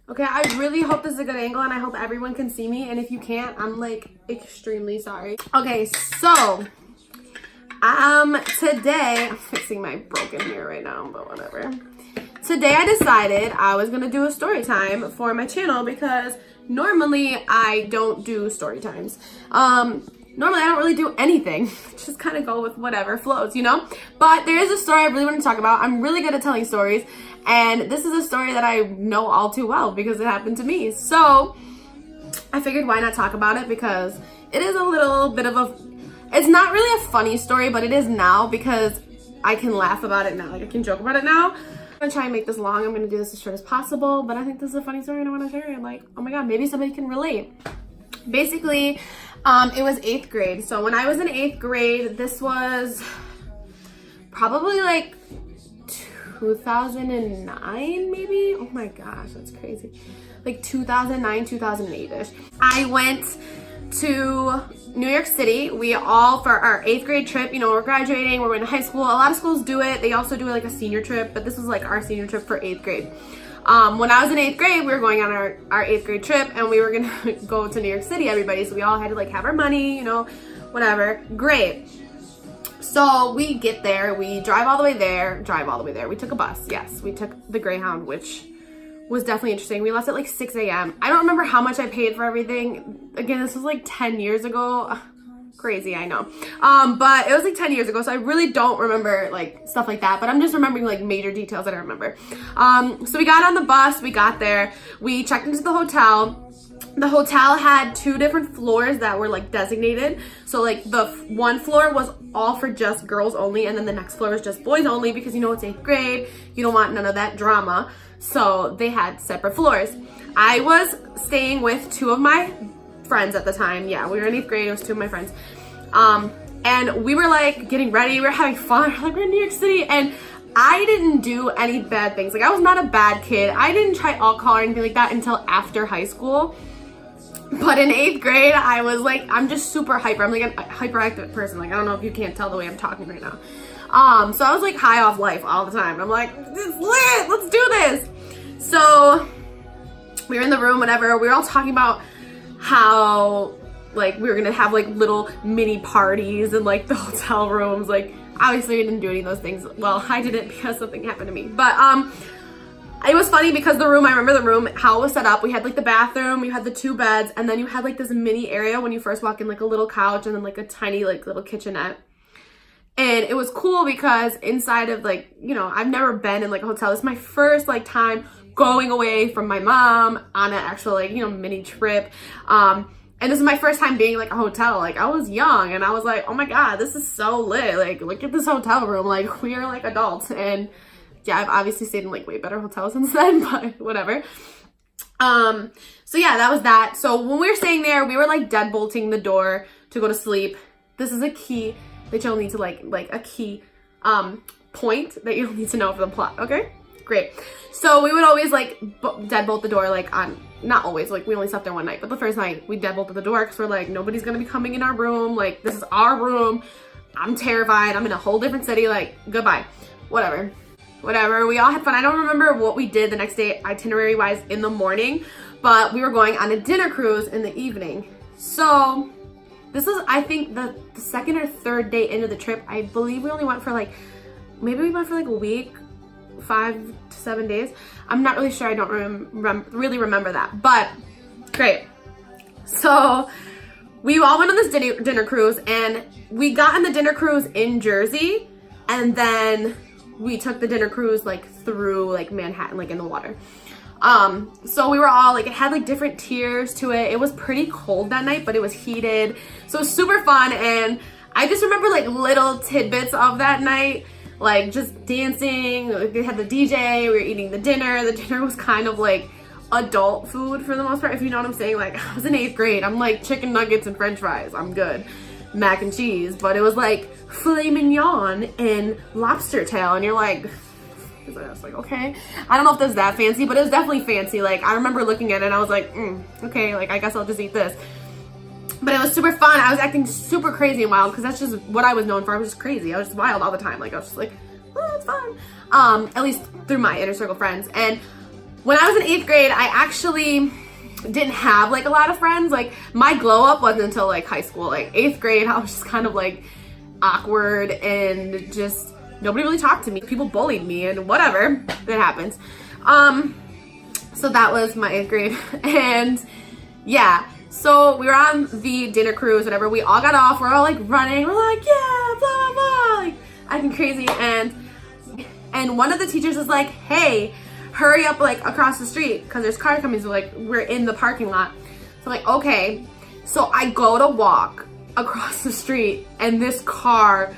Okay, I really hope this is a good angle and I hope everyone can see me. And if you can't, I'm like extremely sorry. Okay, so today, I'm fixing my broken hair right now, but whatever. Today I decided I was gonna do a story time for my channel because normally I don't do story times. Normally I don't really do anything. Just kind of go with whatever flows, you know? But there is a story I really want to talk about. I'm really good at telling stories, and this is a story that I know all too well because it happened to me. So I figured why not talk about it, because it is a little bit of a, it's not really a funny story, but it is now because I can laugh about it now. Like I can joke about it now. I'm gonna try and make this long. I'm gonna do this as short as possible, but I think this is a funny story and I want to share it. Like, oh my God, maybe somebody can relate. Basically, it was 8th grade. So when I was in 8th grade, this was probably like 2009 maybe. Oh my gosh, that's crazy. Like 2009, 2008-ish. I went to New York City. We all, for our 8th grade trip, you know, we're graduating, we're in high school. A lot of schools do it. They also do like a senior trip, but this was like our senior trip for 8th grade. When I was in 8th grade, we were going on our 8th grade trip and we were gonna go to New York City, everybody. So we all had to like have our money, you know, whatever. Great. So we get there, we drive all the way there. We took a bus. Yes, we took the Greyhound, which was definitely interesting. We left at like 6 a.m. I don't remember how much I paid for everything. Again, this was like 10 years ago. Crazy, I know. But it was like 10 years ago, so I really don't remember like stuff like that, but I'm just remembering like major details that I remember. So we got on the bus, we got there, we checked into the hotel. The hotel had 2 different floors that were like designated. So like the one floor was all for just girls only, and then the next floor was just boys only, because you know it's 8th grade, you don't want none of that drama. So they had separate floors. I was staying with 2 of my friends at the time. Yeah, we were in 8th grade, it was 2 of my friends. And we were like getting ready, we were having fun, like we're in New York City, and I didn't do any bad things. Like I was not a bad kid. I didn't try alcohol or anything like that until after high school. But in 8th grade, I was like, I'm just super hyper. I'm like a hyperactive person. Like, I don't know if you can't tell the way I'm talking right now. So I was like high off life all the time. I'm like, it's lit, let's do this. So we were in the room, whatever. We were all talking about how like we were gonna have like little mini parties in like the hotel rooms. Like obviously we didn't do any of those things. Well, I didn't because something happened to me. But it was funny because the room, I remember the room, how it was set up. We had like the bathroom, you had the 2 beds, and then you had like this mini area when you first walk in, like a little couch and then like a tiny like little kitchenette. And it was cool because inside of like, you know, I've never been in like a hotel. This is my first like time going away from my mom on an actual like, you know, mini trip. And this is my first time being like a hotel. Like I was young and I was like, oh my God, this is so lit. Like look at this hotel room. Like we are like adults. And yeah, I've obviously stayed in like way better hotels since then, but whatever. So yeah, that was that. So when we were staying there, we were like deadbolting the door to go to sleep. This is a key that you'll need to like a key point that you'll need to know for the plot. Okay, great. So we would always like deadbolt the door, like on, not always, like we only slept there one night, but the first night we deadbolted the door because we're like, nobody's gonna be coming in our room. Like this is our room. I'm terrified. I'm in a whole different city. Like goodbye, whatever. We all had fun. I don't remember what we did the next day itinerary wise in the morning, but we were going on a dinner cruise in the evening. So this is, I think, the 2nd or 3rd day into the trip. I believe we only went for like, maybe we went for like a week, 5 to 7 days. I'm not really sure. I don't really remember that, but great. So we all went on this dinner cruise, and we got on the dinner cruise in Jersey, and then we took the dinner cruise like through like Manhattan, like in the water. So we were all like, it had like different tiers to it. It was pretty cold that night, but it was heated. So it was super fun. And I just remember like little tidbits of that night, like just dancing. They had the DJ, we were eating the dinner. The dinner was kind of like adult food for the most part, if you know what I'm saying. Like I was in 8th grade. I'm like chicken nuggets and french fries. I'm good. Mac and cheese, but it was like filet mignon and lobster tail, and you're like, I was like, okay, I don't know if this is that fancy, but it was definitely fancy. Like I remember looking at it and I was like, okay, like I guess I'll just eat this. But it was super fun. I was acting super crazy and wild because that's just what I was known for. I was just crazy. I was just wild all the time. Like I was just like, oh, it's fun. At least through my inner circle friends. And when I was in 8th grade, I actually didn't have like a lot of friends. Like my glow up wasn't until like high school. Like 8th grade, I was just kind of like awkward and just nobody really talked to me. People bullied me and whatever, that happens. So that was my 8th grade. And yeah, so we were on the dinner cruise, whatever. We all got off, we're all like running, we're like, yeah, blah, blah, blah, like acting crazy. And one of the teachers was like, hey, hurry up like across the street because there's car coming. So like we're in the parking lot. So I'm like, okay. So I go to walk across the street and this car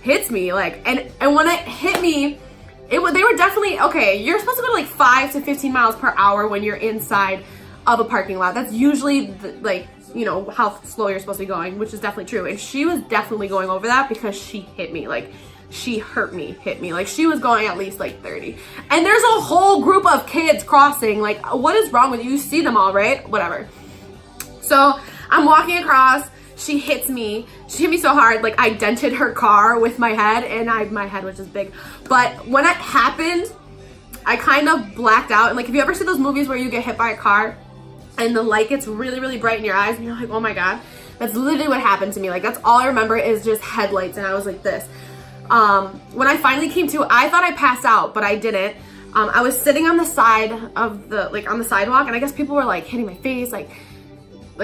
hits me like, and when it hit me, they were definitely, okay, you're supposed to go to like 5 to 15 miles per hour when you're inside of a parking lot. That's usually like, you know, how slow you're supposed to be going, which is definitely true. And she was definitely going over that because she hit me. Like she hit me. Like she was going at least like 30. And there's a whole group of kids crossing. Like what is wrong with you? You see them all, right? Whatever. So I'm walking across. She hits me. She hit me so hard, like I dented her car with my head, and my head was just big. But when it happened, I kind of blacked out. And like, have you ever seen those movies where you get hit by a car and the light gets really, really bright in your eyes and you're like, oh my God? That's literally what happened to me. Like that's all I remember is just headlights, and I was like this. When I finally came to, I thought I passed out, but I didn't. I was sitting on the side of on the sidewalk, and I guess people were like hitting my face, like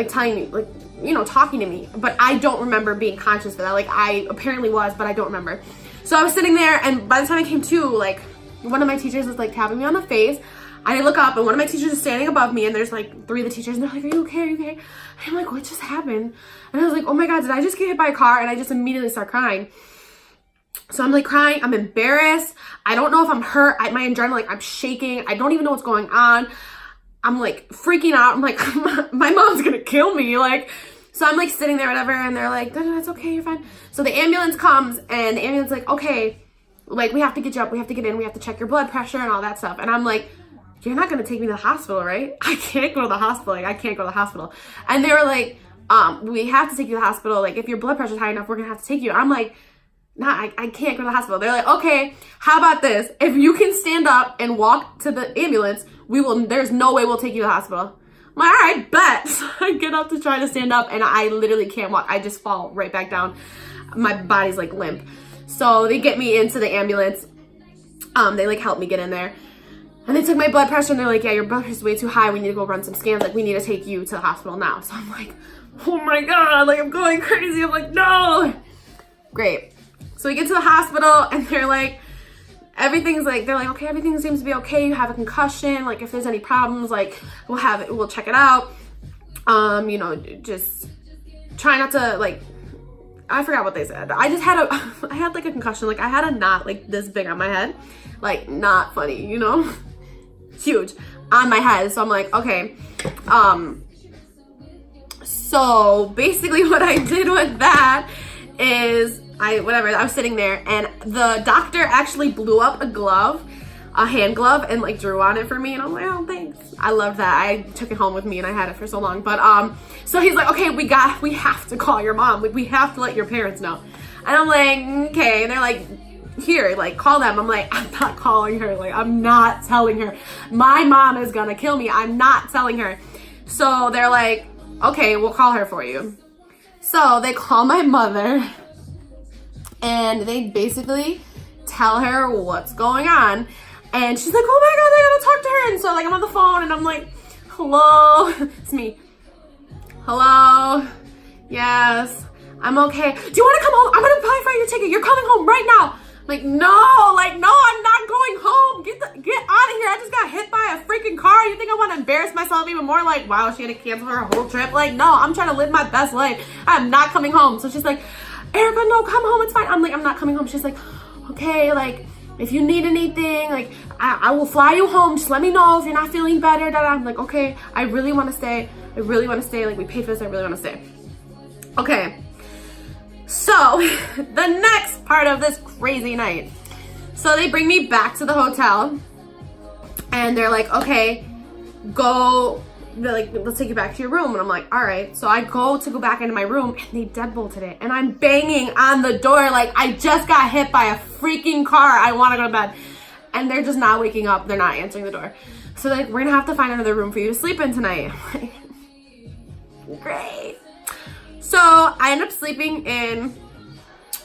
telling me, like, you know, talking to me, but I don't remember being conscious of that. Like I apparently was, but I don't remember. So I was sitting there, and by the time I came to, like one of my teachers was like tapping me on the face. I look up, and one of my teachers is standing above me, and there's like 3 of the teachers, and they're like, are you okay? Are you okay? And I'm like, what just happened? And I was like, oh my God, did I just get hit by a car? And I just immediately start crying. So I'm like crying, I'm embarrassed. I don't know if I'm hurt. My adrenaline, like I'm shaking. I don't even know what's going on. I'm like freaking out. I'm like, my mom's gonna kill me. Like, so I'm like sitting there, whatever, and they're like, no, it's okay, you're fine. So the ambulance comes, and the ambulance is like, okay, like we have to get you up, we have to get in, we have to check your blood pressure and all that stuff. And I'm like, you're not gonna take me to the hospital, right? I can't go to the hospital. Like I can't go to the hospital. And they were like, we have to take you to the hospital. Like if your blood pressure's high enough, we're gonna have to take you. I'm like, nah, I can't go to the hospital. They're like, okay, how about this? If you can stand up and walk to the ambulance, there's no way we'll take you to the hospital. I'm like, all right, bet. So I get up to try to stand up, and I literally can't walk. I just fall right back down. My body's like limp. So they get me into the ambulance. They like help me get in there. And they took my blood pressure, and they're like, yeah, your blood pressure's way too high. We need to go run some scans. Like, we need to take you to the hospital now. So I'm like, oh my God, like I'm going crazy. I'm like, no. Great. So we get to the hospital, and they're like, everything's like, they're like, okay, everything seems to be okay. You have a concussion. Like if there's any problems, like we'll check it out. You know, just try not to like, I forgot what they said. I had like a concussion. Like I had a knot like this big on my head. Like not funny, you know, huge on my head. So I'm like, okay. So basically what I did with that is I was sitting there, and the doctor actually blew up a hand glove, and like drew on it for me, and I'm like, oh, thanks. I love that. I took it home with me, and I had it for so long. But so he's like, okay, we have to call your mom. Like we have to let your parents know. And I'm like, okay. And they're like, here, like call them. I'm like, I'm not calling her. Like I'm not telling her. My mom is gonna kill me. I'm not telling her. So they're like, okay, we'll call her for you. So they call my mother, and they basically tell her what's going on. And she's like, oh my God, I gotta talk to her. And so like I'm on the phone, and I'm like, hello, it's me. Hello, yes, I'm okay. Do you wanna come home? I'm gonna buy for your ticket. You're coming home right now. I'm like, no, I'm not going home. Get out of here. I just got hit by a freaking car. You think I wanna embarrass myself even more? Like, wow, she had to cancel her whole trip. Like, no, I'm trying to live my best life. I'm not coming home. So she's like, Erica, no, come home, it's fine. I'm like, I'm not coming home. She's like, okay, like, if you need anything, like, I will fly you home. Just let me know if you're not feeling better. I'm like, okay, I really want to stay. Like, we paid for this. I really want to stay. Okay. So, the next part of this crazy night. So, they bring me back to the hotel, and they're like, okay, they're like, let's take you back to your room. And I'm like, all right. So I go back into my room, and they deadbolted it, and I'm banging on the door like I just got hit by a freaking car. I want to go to bed. And they're just not waking up. They're not answering the door. So like, we're gonna have to find another room for you to sleep in tonight. I'm like, great. So I ended up sleeping in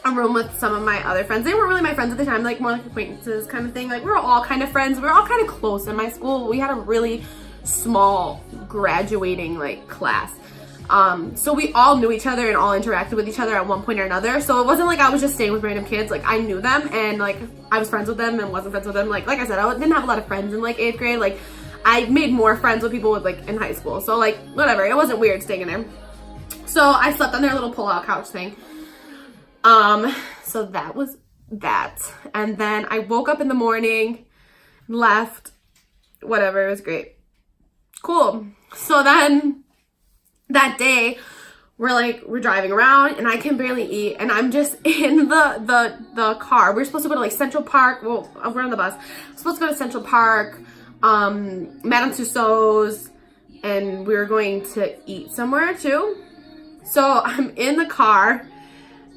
a room with some of my other friends. They weren't really my friends at the time, like more like acquaintances kind of thing. Like we were all kind of friends. We were all kind of close in my school. We had a really small graduating like class. So we all knew each other and all interacted with each other at one point or another. So it wasn't like I was just staying with random kids. Like I knew them and like I was friends with them and wasn't friends with them. Like I said, I didn't have a lot of friends in like 8th grade. Like I made more friends with people with like in high school. So like whatever, it wasn't weird staying in there. So I slept on their little pull-out couch thing. So that was that. And then I woke up in the morning, left, whatever, it was great. Cool. So then that day we're driving around and I can barely eat and I'm just in the car. We're supposed to go to like Central Park. Well, we're on the bus. We're supposed to go to Central Park, Madame Tussauds, and we were going to eat somewhere too. So I'm in the car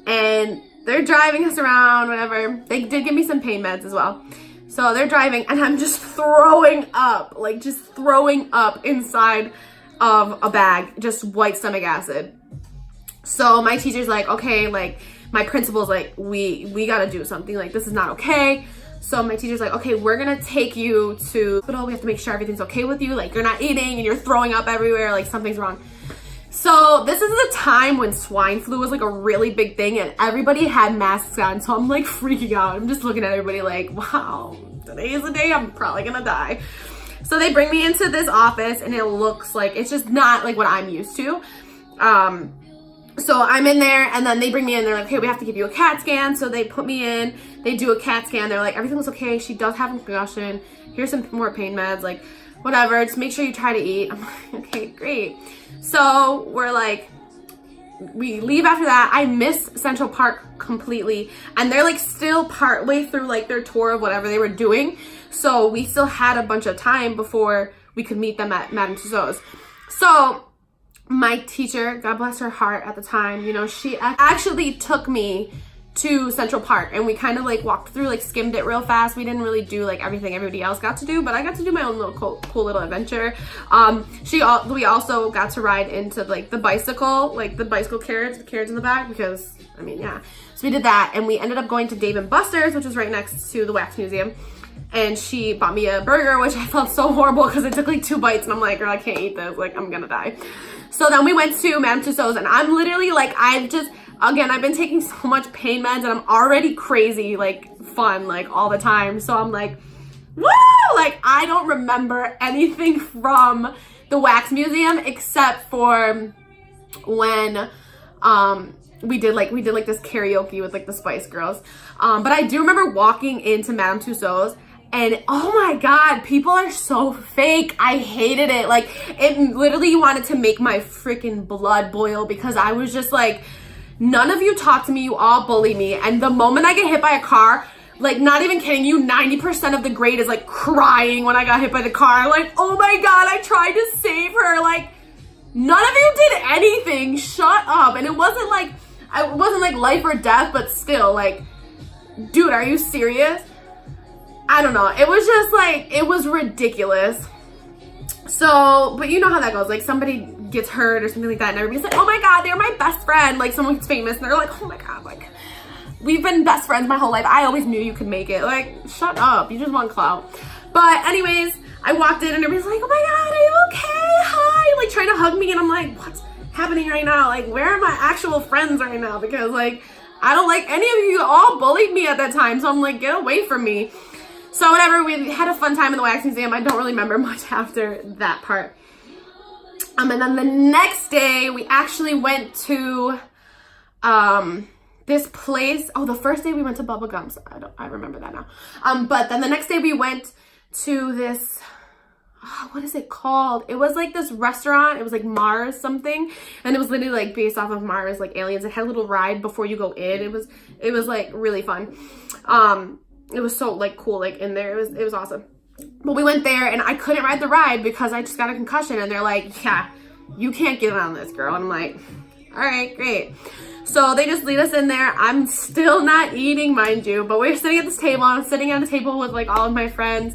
and they're driving us around, whatever. They did give me some pain meds as well. So they're driving and I'm just throwing up, like just throwing up inside of a bag, just white stomach acid. So my teacher's like, okay, like my principal's like, we gotta do something, like this is not okay. So my teacher's like, okay, we're gonna take you to the hospital. We have to make sure everything's okay with you. Like you're not eating and you're throwing up everywhere, like something's wrong. So this is the time when swine flu was like a really big thing and everybody had masks on. So I'm like freaking out. I'm just looking at everybody like, wow, today is the day I'm probably gonna die. So they bring me into this office and it looks like, it's just not like what I'm used to. So I'm in there and then they bring me in, they're like, okay, we have to give you a CAT scan. So they put me in, they do a CAT scan. They're like, everything was okay. She does have a concussion. Here's some more pain meds, like whatever, just make sure you try to eat. I'm like, okay, great. So we're like, we leave after that. I miss Central Park completely. And they're like still partway through like their tour of whatever they were doing. So we still had a bunch of time before we could meet them at Madame Tussauds. So my teacher, God bless her heart at the time, you know, she actually took me to Central Park and we kind of like walked through, like skimmed it real fast. We didn't really do like everything everybody else got to do, but I got to do my own little cool little adventure. We also got to ride into like the bicycle carriage, the carriage in the back, because I mean, yeah. So we did that and we ended up going to Dave & Buster's, which was right next to the Wax Museum. And she bought me a burger, which I felt so horrible because it took like 2 bites and I'm like, girl, I can't eat this, like I'm gonna die. So then we went to Madame Tussauds and I'm literally like, I've been taking so much pain meds and I'm already crazy, like fun, like all the time. So I'm like, woo! Like I don't remember anything from the Wax Museum except for when we did like this karaoke with like the Spice Girls. But I do remember walking into Madame Tussauds and oh my God, people are so fake. I hated it. Like it literally wanted to make my freaking blood boil because I was just like, none of you talk to me, you all bully me. And the moment I get hit by a car, like not even kidding you, 90% of the grade is like crying when I got hit by the car. Like, oh my God, I tried to save her. Like none of you did anything. Shut up. And it wasn't like life or death, but still like, dude, are you serious? I don't know. It was just like, it was ridiculous. So, but you know how that goes. Like somebody gets hurt or something like that and everybody's like, oh my God, they're my best friend. Like someone gets famous and they're like, oh my God, like we've been best friends my whole life. I always knew you could make it. Like, shut up. You just want clout. But anyways, I walked in and everybody's like, oh my God, are you okay? Hi. Like trying to hug me. And I'm like, what's happening right now? Like, where are my actual friends right now? Because like, I don't like any of you. All bullied me at that time. So I'm like, get away from me. So whatever, we had a fun time in the Wax Museum. I don't really remember much after that part. And then the next day, we actually went to this place. Oh, the first day we went to Bubba Gumps. I remember that now. But then the next day we went to this, what is it called? It was like this restaurant. It was like Mars something. And it was literally like based off of Mars, like aliens. It had a little ride before you go in. It was like really fun. It was so like cool, like in there. It was awesome. But we went there and I couldn't ride the ride because I just got a concussion. And they're like, yeah, you can't get on this, girl. And I'm like, all right, great. So they just lead us in there. I'm still not eating, mind you, but we're sitting at this table. I'm sitting at a table with like all of my friends.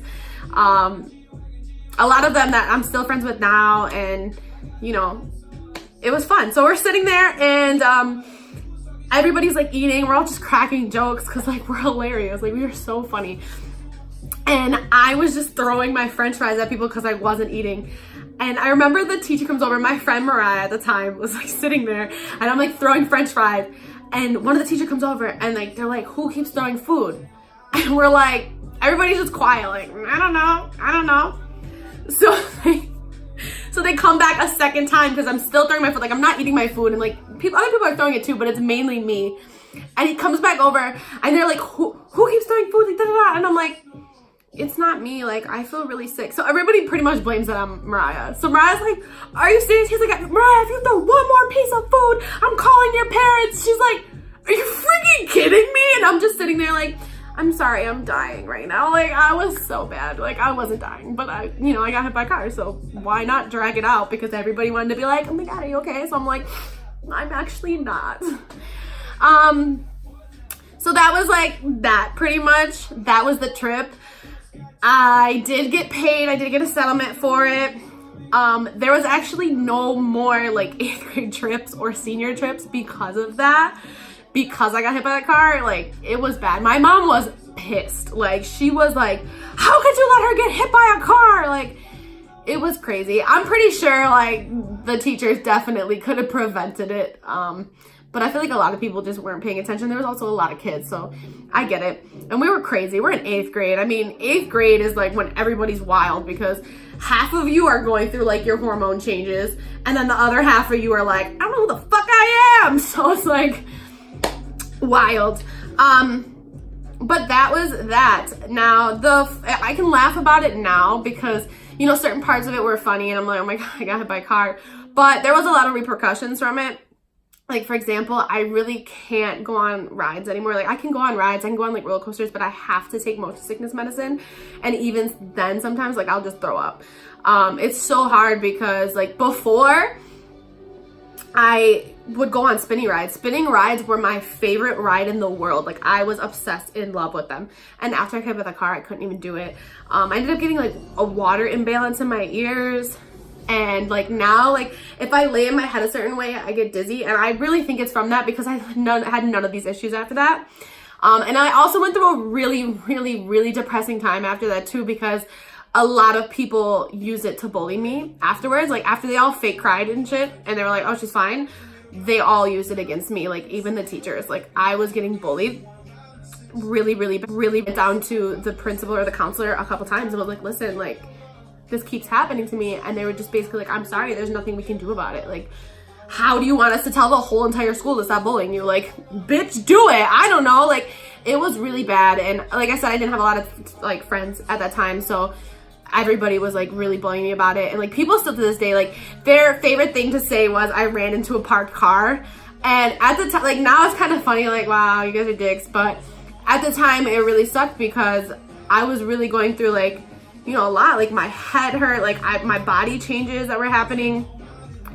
a lot of them that I'm still friends with now, and you know, it was fun. So we're sitting there and everybody's like eating. We're all just cracking jokes because like we're hilarious. Like we are so funny. And I was just throwing my French fries at people because I wasn't eating. And I remember the teacher comes over. My friend Mariah at the time was like sitting there, and I'm like throwing French fries. And one of the teachers comes over, and like they're like, "Who keeps throwing food?" And we're like, everybody's just quiet, like, I don't know. So they come back a second time because I'm still throwing my food. Like I'm not eating my food, and like other people are throwing it too, but it's mainly me. And he comes back over, and they're like, "Who keeps throwing food?" Like, da, da, da. And I'm like, it's not me, like I feel really sick. So everybody pretty much blames it on Mariah. So Mariah's like, are you serious? He's like, Mariah, if you throw one more piece of food, I'm calling your parents. She's like, are you freaking kidding me? And I'm just sitting there like, I'm sorry, I'm dying right now. Like I was so bad. Like I wasn't dying, but I got hit by a car, so why not drag it out? Because everybody wanted to be like, oh my God, are you okay? So I'm like, I'm actually not. So that was like that pretty much. That was the trip. I did get paid. I did get a settlement for it. There was actually no more like 8th grade trips or senior trips because of that. Because I got hit by that car, like it was bad. My mom was pissed. Like she was like, how could you let her get hit by a car? Like it was crazy. I'm pretty sure like the teachers definitely could have prevented it. But I feel like a lot of people just weren't paying attention. There was also a lot of kids, so I get it. And we were crazy. We're in 8th grade. I mean, 8th grade is like when everybody's wild because half of you are going through like your hormone changes, and then the other half of you are like, I don't know who the fuck I am. So it's like wild. But that was that. Now I can laugh about it now because you know certain parts of it were funny, and I'm like, oh my God, I got hit by a car. But there was a lot of repercussions from it. Like, for example, I really can't go on rides anymore. Like, I can go on rides, I can go on, like, roller coasters, but I have to take motion sickness medicine. And even then, sometimes, like, I'll just throw up. It's so hard because, like, before, I would go on spinning rides. Spinning rides were my favorite ride in the world. Like, I was obsessed, in love with them. And after I got hit by the car, I couldn't even do it. I ended up getting, like, a water imbalance in my ears. And like now, like if I lay in my head a certain way, I get dizzy, and I really think it's from that because I had none of these issues after that. And I also went through a really depressing time after that too, because a lot of people use it to bully me afterwards. Like after they all fake cried and shit, and they were like, "Oh, she's fine," they all used it against me. Like even the teachers. Like I was getting bullied really down to the principal or the counselor a couple times, and was like, "Listen, like." This keeps happening to me, and they were just basically like, I'm sorry, there's nothing we can do about it. Like, how do you want us to tell the whole entire school to stop bullying you? Like, bitch, do it. I don't know. Like, it was really bad. And like I said, I didn't have a lot of like friends at that time, so everybody was like really bullying me about it. And like people still to this day, like their favorite thing to say was I ran into a parked car. And at the time, like now it's kind of funny, like, wow, you guys are dicks. But at the time it really sucked because I was really going through like, you know, a lot. Like my head hurt, like my body changes that were happening,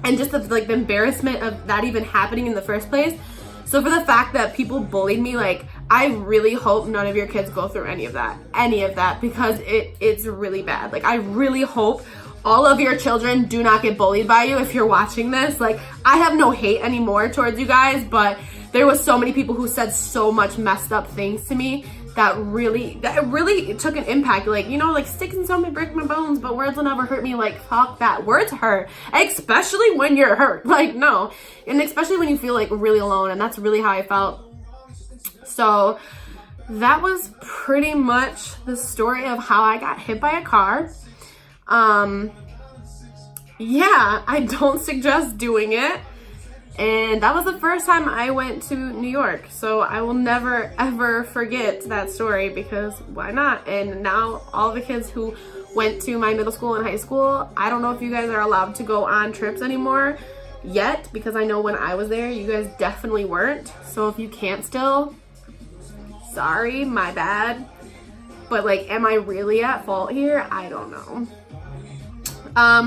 and just the embarrassment of that even happening in the first place. So for the fact that people bullied me, like I really hope none of your kids go through any of that because it's really bad. Like I really hope all of your children do not get bullied by you if you're watching this. Like I have no hate anymore towards you guys, but there was so many people who said so much messed up things to me that really took an impact. Like, you know, like sticks and stones may break my bones, but words will never hurt me. Like, fuck that. Words hurt, especially when you're hurt. Like, no. And especially when you feel like really alone, and that's really how I felt. So that was pretty much the story of how I got hit by a car. Yeah, I don't suggest doing it. And that was the first time I went to New York. So I will never, ever forget that story because why not? And now all the kids who went to my middle school and high school, I don't know if you guys are allowed to go on trips anymore yet, because I know when I was there, you guys definitely weren't. So if you can't still, sorry, my bad. But like, am I really at fault here? I don't know.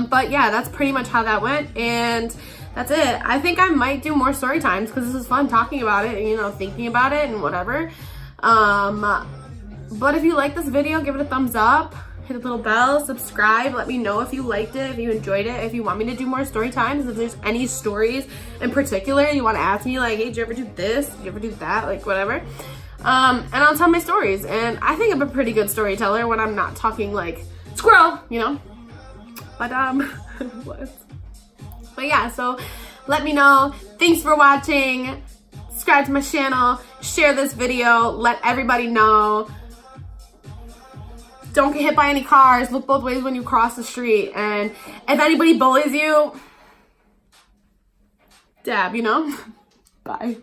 But yeah, that's pretty much how that went. And that's it. I think I might do more story times because this is fun talking about it and, you know, thinking about it and whatever. But if you like this video, give it a thumbs up. hit the little bell, subscribe, let me know if you liked it, if you enjoyed it, if you want me to do more story times, if there's any stories in particular you want to ask me, like, hey, did you ever do this? Did you ever do that? Like, whatever. And I'll tell my stories. And I think I'm a pretty good storyteller when I'm not talking like squirrel, you know? But, what? But yeah, so let me know. Thanks for watching. Subscribe to my channel, share this video, let everybody know. Don't get hit by any cars. Look both ways when you cross the street. And if anybody bullies you, dab, you know? Bye.